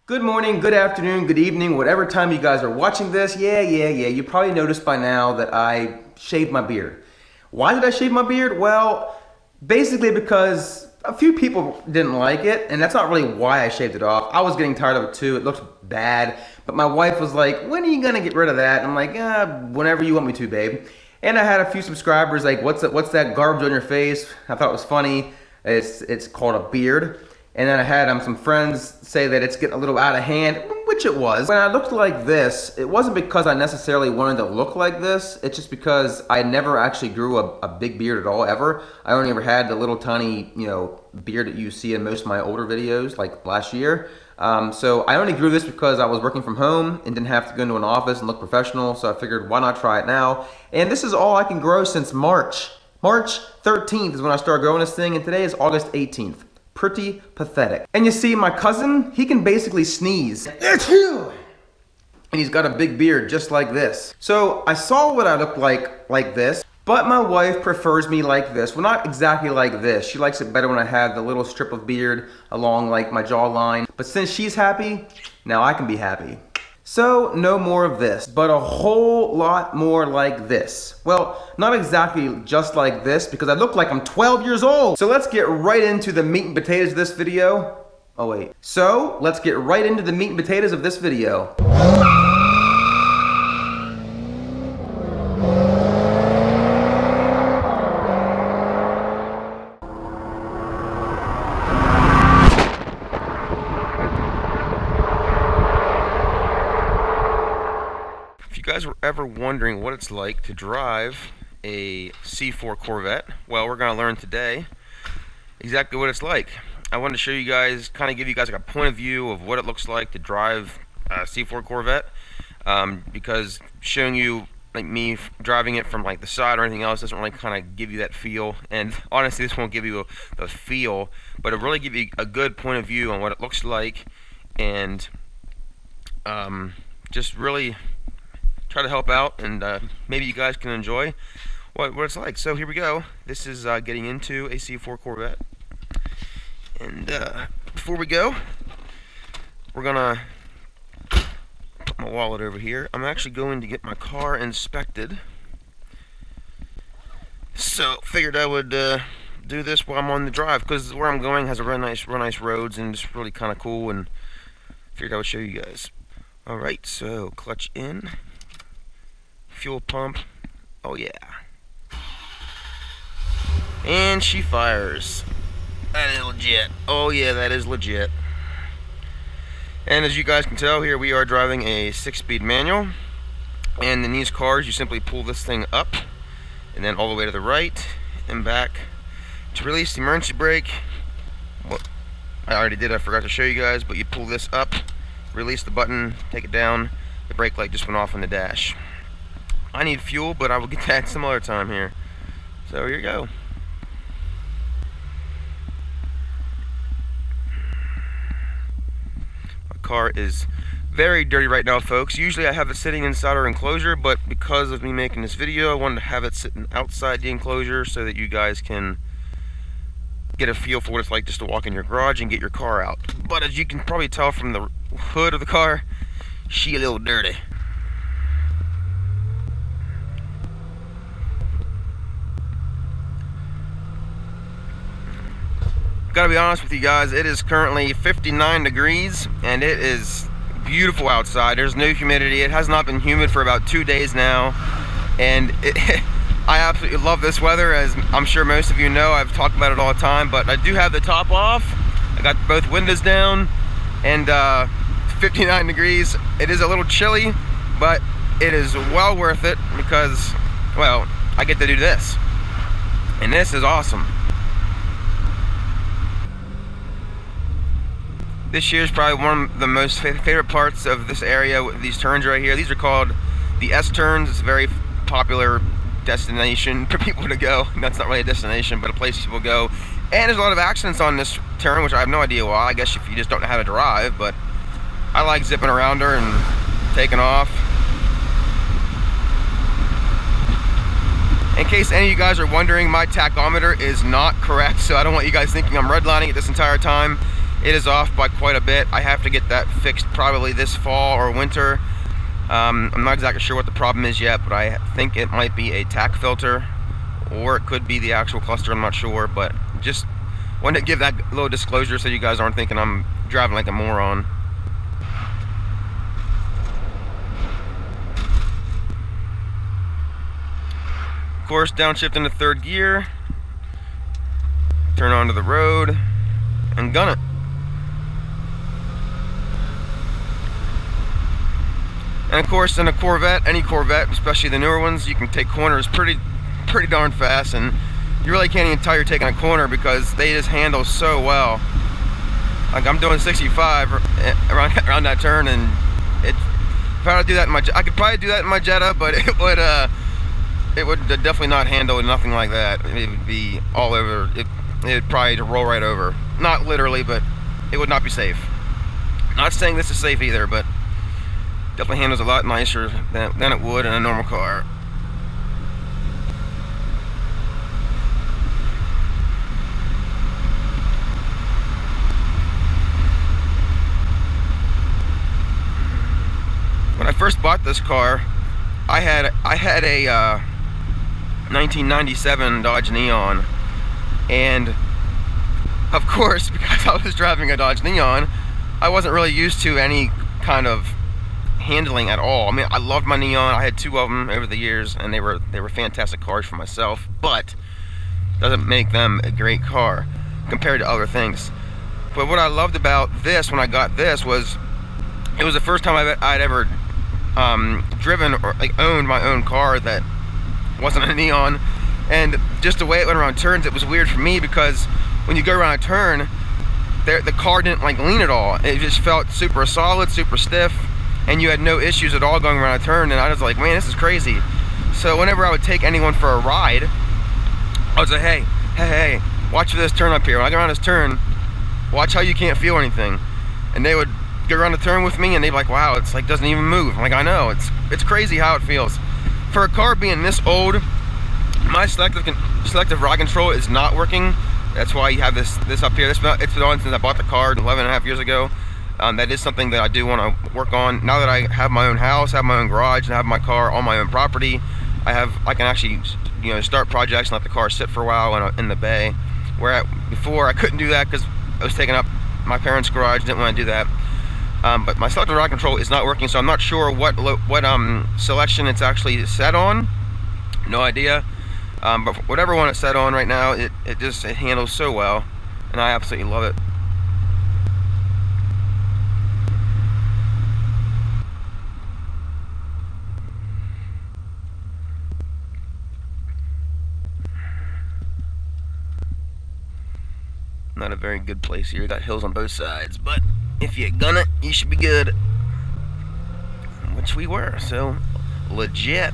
Good morning, good afternoon, good evening, whatever time you guys are watching this. Yeah. You probably noticed by now that I shaved my beard. Why did I shave my beard? Well, basically because a few people didn't like it, and that's not really why I shaved it off. I was getting tired of it too. It looked bad, but my wife was like, "When are you gonna get rid of that?" And I'm like, whenever you want me to, babe. And I had a few subscribers like, what's that garbage on your face? I thought it was funny. It's called a beard. And then I had some friends say that it's getting a little out of hand, which it was. When I looked like this, it wasn't because I necessarily wanted to look like this. It's just because I never actually grew a big beard at all, ever. I only ever had the little tiny, beard that you see in most of my older videos, like last year. So I only grew this because I was working from home and didn't have to go into an office and look professional. So I figured, why not try it now? And this is all I can grow since March. March 13th is when I started growing this thing, and today is August 18th. Pretty pathetic. And you see, my cousin, he can basically sneeze. And he's got a big beard just like this. So I saw what I looked like this, but my wife prefers me like this. Well, not exactly like this. She likes it better when I have the little strip of beard along like my jawline. But since she's happy, now I can be happy. So no more of this, but a whole lot more like this. Well, not exactly just like this, because I look like I'm 12 years old. So let's get right into the meat and potatoes of this video. Oh wait. So let's get right into the meat and potatoes of this video. If you guys were ever wondering what it's like to drive a C4 Corvette, well, we're going to learn today exactly what it's like. I wanted to show you guys, kind of give you guys like a point of view of what it looks like to drive a C4 Corvette, because showing you like me driving it from like the side or anything else doesn't really kind of give you that feel. And honestly, this won't give you the feel, but it'll really give you a good point of view on what it looks like, and just really try to help out, and maybe you guys can enjoy what it's like. So here we go. This is getting into a C4 Corvette, and before we go, we're gonna put my wallet over here. I'm actually going to get my car inspected, so figured I would do this while I'm on the drive, because where I'm going has a real nice roads, and it's really kind of cool, and figured I would show you guys. Alright, so clutch in, fuel pump, oh yeah, and she fires. That is legit. Oh yeah, that is legit. And as you guys can tell, here we are driving a 6-speed manual, and in these cars you simply pull this thing up and then all the way to the right and back to release the emergency brake. Well, I already did, I forgot to show you guys, but you pull this up, release the button, take it down, the brake light just went off on the dash. I need fuel, but I will get that some other time here. So here you go. My car is very dirty right now, folks. Usually I have it sitting inside our enclosure, but because of me making this video, I wanted to have it sitting outside the enclosure so that you guys can get a feel for what it's like just to walk in your garage and get your car out. But as you can probably tell from the hood of the car, she a little dirty. Gotta be honest with you guys, it is currently 59 degrees and it is beautiful outside. There's no humidity. It has not been humid for about 2 days now, and I absolutely love this weather, as I'm sure most of you know. I've talked about it all the time, but I do have the top off. I got both windows down, and 59 degrees. It is a little chilly, but it is well worth it because, well, I get to do this, and this is awesome. This year is probably one of the most favorite parts of this area, these turns right here. These are called the S turns. It's a very popular destination for people to go. That's not really a destination, but a place people go. And there's a lot of accidents on this turn, which I have no idea why. I guess if you just don't know how to drive, but I like zipping around her and taking off. In case any of you guys are wondering, my tachometer is not correct, so I don't want you guys thinking I'm redlining it this entire time. It is off by quite a bit. I have to get that fixed probably this fall or winter. I'm not exactly sure what the problem is yet, but I think it might be a tack filter, or it could be the actual cluster. I'm not sure, but just wanted to give that little disclosure so you guys aren't thinking I'm driving like a moron. Of course, downshift into third gear, turn onto the road, and gun it. And of course, in a Corvette, any Corvette, especially the newer ones, you can take corners pretty darn fast, and you really can't even tell you're taking a corner because they just handle so well. Like I'm doing 65 around that turn, and if I had to do that in my, I could probably do that in my Jetta, but it would definitely not handle nothing like that. It would be all over. It would probably roll right over. Not literally, but it would not be safe. Not saying this is safe either, but definitely handles a lot nicer than it would in a normal car. When I first bought this car, I had a 1997 Dodge Neon, and of course, because I was driving a Dodge Neon, I wasn't really used to any kind of handling at all. I mean, I loved my Neon. I had two of them over the years, and they were fantastic cars for myself, but doesn't make them a great car compared to other things. But what I loved about this when I got this was it was the first time I'd ever driven or like owned my own car that wasn't a Neon, and just the way it went around turns, it was weird for me because when you go around a turn, the car didn't like lean at all. It just felt super solid, super stiff, and you had no issues at all going around a turn. And I was like, man, this is crazy. So whenever I would take anyone for a ride, I would say, hey, watch for this turn up here. When I go around this turn, watch how you can't feel anything. And they would go around the turn with me, and they'd be like, wow, it's like doesn't even move. I'm like, I know, it's crazy how it feels. For a car being this old, my selective ride control is not working. That's why you have this up here. It's been on since I bought the car 11.5 years ago. That is something that I do want to work on. Now that I have my own house, have my own garage, and have my car on my own property, I can actually, start projects and let the car sit for a while in the bay. Where before I couldn't do that because I was taking up my parents' garage, didn't want to do that. But my selective ride control is not working, so I'm not sure what selection it's actually set on. No idea. But whatever one it's set on right now, it handles so well, and I absolutely love it. Not a very good place here. Got hills on both sides, but if you gun it, you should be good. Which we were, so legit.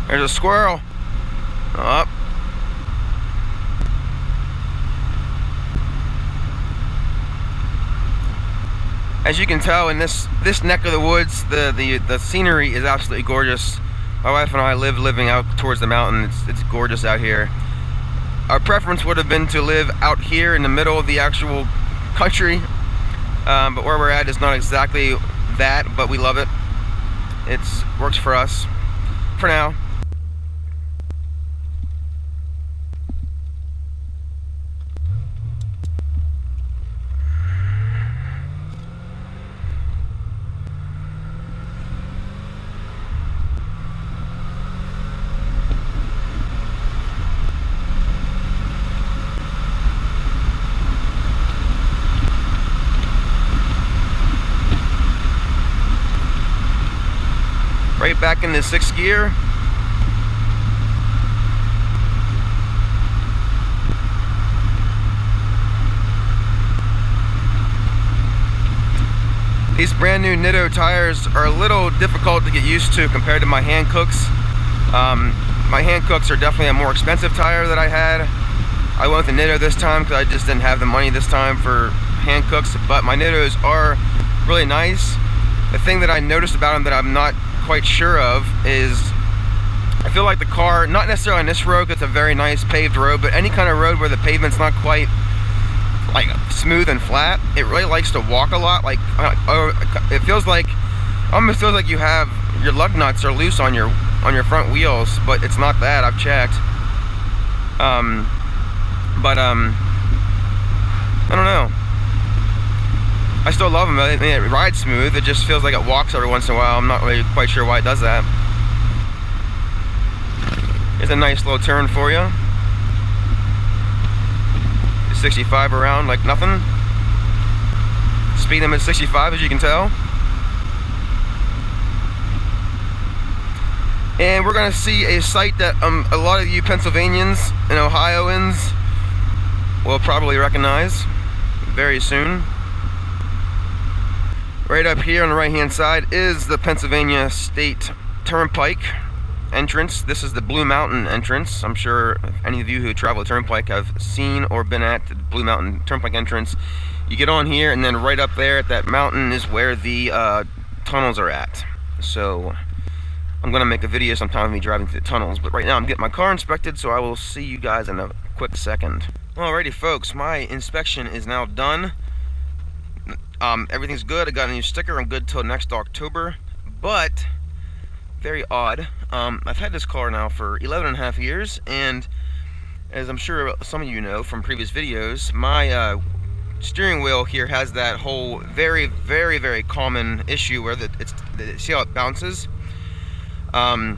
There's a squirrel. Up. As you can tell, in this neck of the woods, the scenery is absolutely gorgeous. My wife and I living out towards the mountain. It's gorgeous out here. Our preference would have been to live out here in the middle of the actual country, but where we're at is not exactly that, but we love it. It works for us for now. Right back in the 6th gear. These brand new Nitto tires are a little difficult to get used to compared to my hand cooks. My hand cooks are definitely a more expensive tire that I had. I went with the Nitto this time because I just didn't have the money this time for hand cooks, but my Nittos are really nice. The thing that I noticed about them that I'm not quite sure of is I feel like the car, not necessarily on this road, it's a very nice paved road, but any kind of road where the pavement's not quite like smooth and flat, it really likes to walk a lot. Like it feels like, almost feels like you have your lug nuts are loose on your front wheels, but it's not that. I've checked. I don't know. I still love them. I mean, it rides smooth. It just feels like it walks every once in a while. I'm not really quite sure why it does that. Here's a nice little turn for you. 65 around like nothing. Speed limit 65, as you can tell. And we're gonna see a sight that a lot of you Pennsylvanians and Ohioans will probably recognize very soon. Right up here on the right hand side is the Pennsylvania State Turnpike entrance. This is the Blue Mountain entrance. I'm sure any of you who travel the Turnpike have seen or been at the Blue Mountain Turnpike entrance. You get on here, and then right up there at that mountain is where the tunnels are at. So I'm gonna make a video sometime of me driving through the tunnels, but right now I'm getting my car inspected, so I will see you guys in a quick second. Alrighty folks, my inspection is now done. Everything's good. I got a new sticker. I'm good till next October, but very odd. I've had this car now for 11.5 years, and as I'm sure some of you know from previous videos, my steering wheel here has that whole very, very, very common issue where see how it bounces? And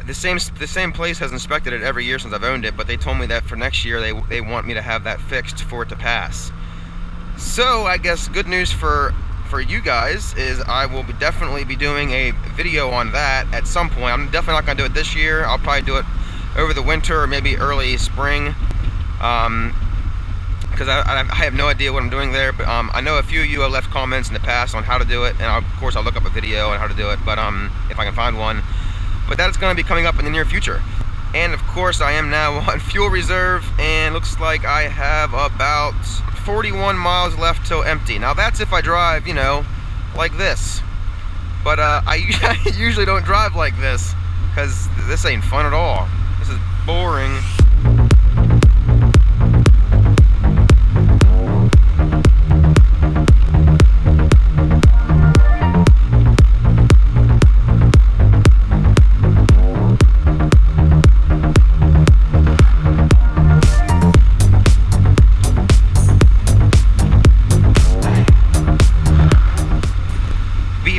the same place has inspected it every year since I've owned it, but they told me that for next year they want me to have that fixed for it to pass. So I guess good news for you guys is I will definitely be doing a video on that at some point. I'm definitely not going to do it this year. I'll probably do it over the winter or maybe early spring, because I have no idea what I'm doing there. But I know a few of you have left comments in the past on how to do it, and of course I'll look up a video on how to do it, but if I can find one. But that's going to be coming up in the near future. And of course I am now on fuel reserve, and looks like I have about 41 miles left till empty. Now that's if I drive, you know, like this. But I usually don't drive like this, because this ain't fun at all. This is boring.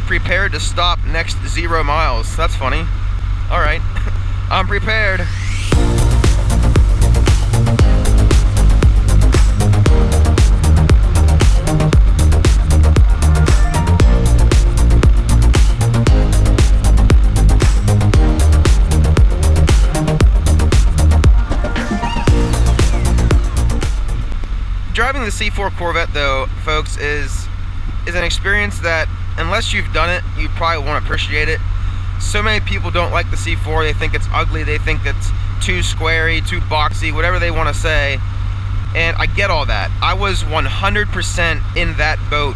Prepared to stop next 0 miles. That's funny. Alright, I'm prepared. Driving the C4 Corvette though, folks, is an experience that, unless you've done it, you probably won't appreciate it. So many people don't like the C4. They think it's ugly. They think it's too squarey, too boxy, whatever they want to say. And I get all that. I was 100% in that boat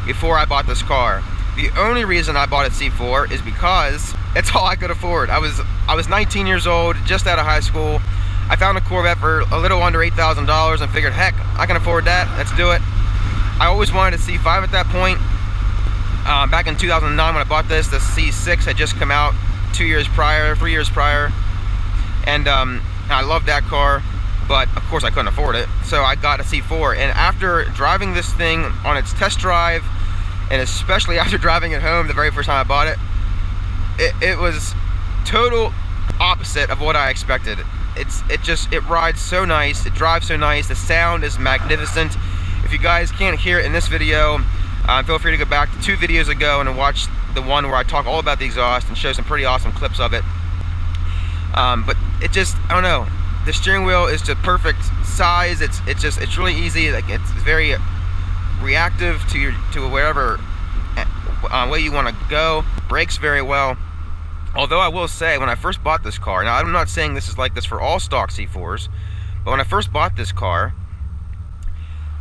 before I bought this car. The only reason I bought a C4 is because it's all I could afford. I was 19 years old, just out of high school. I found a Corvette for a little under $8,000 and figured, heck, I can afford that. Let's do it. I always wanted a C5 at that point. Back in 2009 when I bought this, the C6 had just come out 3 years prior, and I loved that car, but of course I couldn't afford it, so I got a C4. And after driving this thing on its test drive, and especially after driving it home the very first time I bought it, it was total opposite of what I expected. It rides so nice, it drives so nice, the sound is magnificent. If you guys can't hear it in this video, feel free to go back to 2 videos ago and watch the one where I talk all about the exhaust and show some pretty awesome clips of it. But it just, I don't know, the steering wheel is the perfect size. It's really easy. Like, it's very reactive to wherever way you want to go. Brakes very well. Although I will say, when I first bought this car, now I'm not saying this is like this for all stock C4s, But when I first bought this car,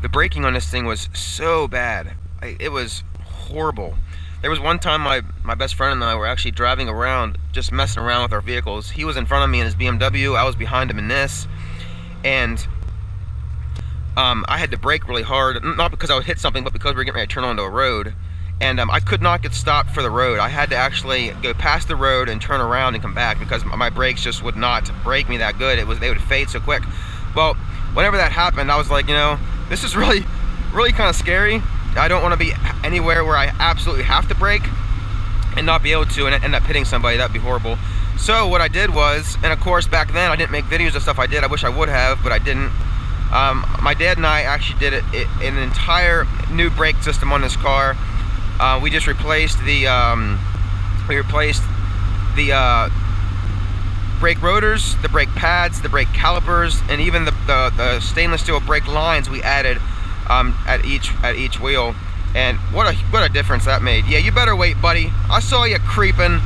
the braking on this thing was so bad. It was horrible. There was one time my best friend and I were actually driving around, just messing around with our vehicles. He was in front of me in his BMW, I was behind him in this, and I had to brake really hard, not because I would hit something, but because we were getting ready to turn onto a road. And I could not get stopped for the road. I had to actually go past the road and turn around and come back because my brakes just would not brake me that good. They would fade so quick. Well, whenever that happened, I was like, you know, this is really kind of scary. I don't want to be anywhere where I absolutely have to brake and not be able to and end up hitting somebody. That'd be horrible. So what I did was, and of course back then I didn't make videos of stuff I did. I wish I would have, but I didn't. My dad and I actually did an entire new brake system on this car. We just replaced the brake rotors, the brake pads, the brake calipers, and even the stainless steel brake lines we added at each wheel. And what a difference that made. Yeah, you better wait, buddy. I saw you creeping.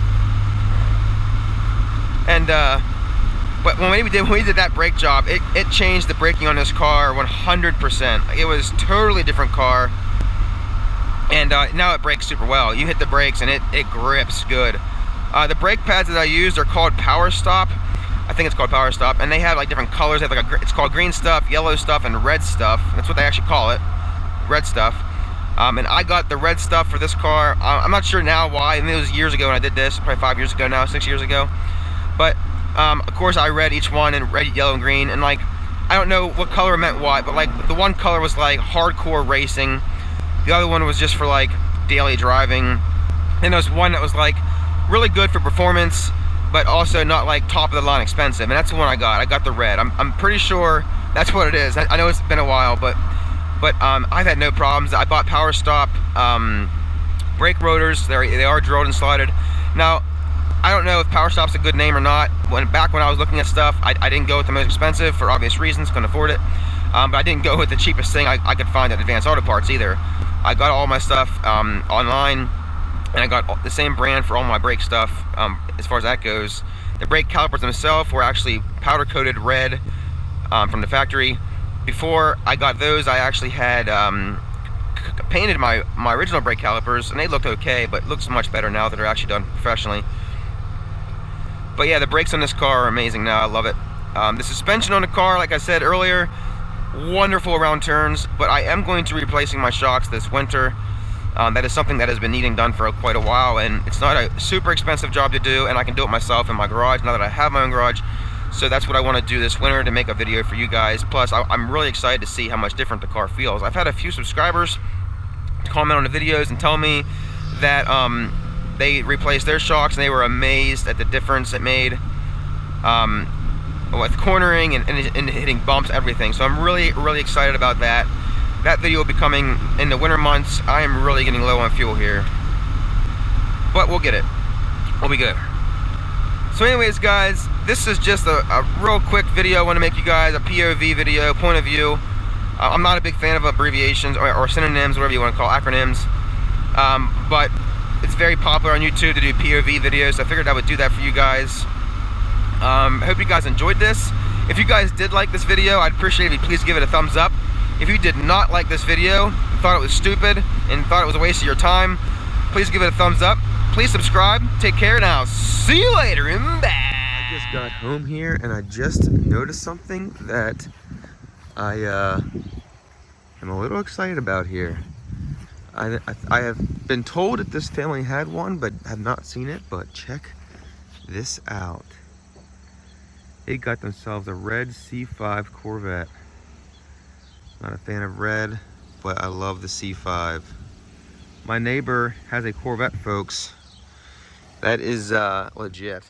And but when we did that brake job, it changed the braking on this car 100%. It was a totally different car. And now it brakes super well. You hit the brakes and it grips good. The brake pads that I used are called Power Stop. I think it's called Power Stop, and they have like different colors. They have like it's called green stuff, yellow stuff, and red stuff. That's what they actually call it, red stuff. And I got the red stuff for this car. I'm not sure now why. I mean, it was years ago when I did this, probably 5 years ago now, 6 years ago. But of course I read each one in red, yellow, and green, and like I don't know what color meant what, but like the one color was like hardcore racing. The other one was just for like daily driving. And there was one that was like really good for performance, but also not like top of the line expensive. And that's the one I got. I got the red. I'm pretty sure that's what it is. I know it's been a while, but I've had no problems. I bought Power Stop brake rotors. They are drilled and slotted. Now, I don't know if Power Stop's a good name or not. Back when I was looking at stuff, I didn't go with the most expensive for obvious reasons, couldn't afford it. But I didn't go with the cheapest thing I could find at Advanced Auto Parts either. I got all my stuff online, and I got the same brand for all my brake stuff as far as that goes. The brake calipers themselves were actually powder coated red from the factory. Before I got those, I actually had painted my original brake calipers, and they looked okay, but it looks much better now that they're actually done professionally. But yeah, the brakes on this car are amazing now. I love it. The suspension on the car, like I said earlier, wonderful around turns, but I am going to be replacing my shocks this winter. That is something that has been needing done for quite a while, and it's not a super expensive job to do, and I can do it myself in my garage now that I have my own garage. So that's what I want to do this winter, to make a video for you guys. Plus, I'm really excited to see how much different the car feels. I've had a few subscribers comment on the videos and tell me that they replaced their shocks and they were amazed at the difference it made with cornering and hitting bumps, everything. So I'm really excited about that. That video will be coming in the winter months. I am really getting low on fuel here, but we'll get it. We'll be good. So anyways, guys, this is just a real quick video. I want to make you guys a POV video, point of view. I'm not a big fan of abbreviations or synonyms, whatever you want to call acronyms, but it's very popular on YouTube to do POV videos, so I figured I would do that for you guys. I hope you guys enjoyed this. If you guys did like this video, I'd appreciate it if you please give it a thumbs up. If you did not like this video, thought it was stupid, and thought it was a waste of your time, please give it a thumbs up. Please subscribe. Take care, and I'll see you later. And bye. I just got home here, and I just noticed something that I am a little excited about here. I have been told that this family had one, but have not seen it. But check this out. They got themselves a red C5 Corvette. Not a fan of red, but I love the C5. My neighbor has a Corvette, folks. That is legit.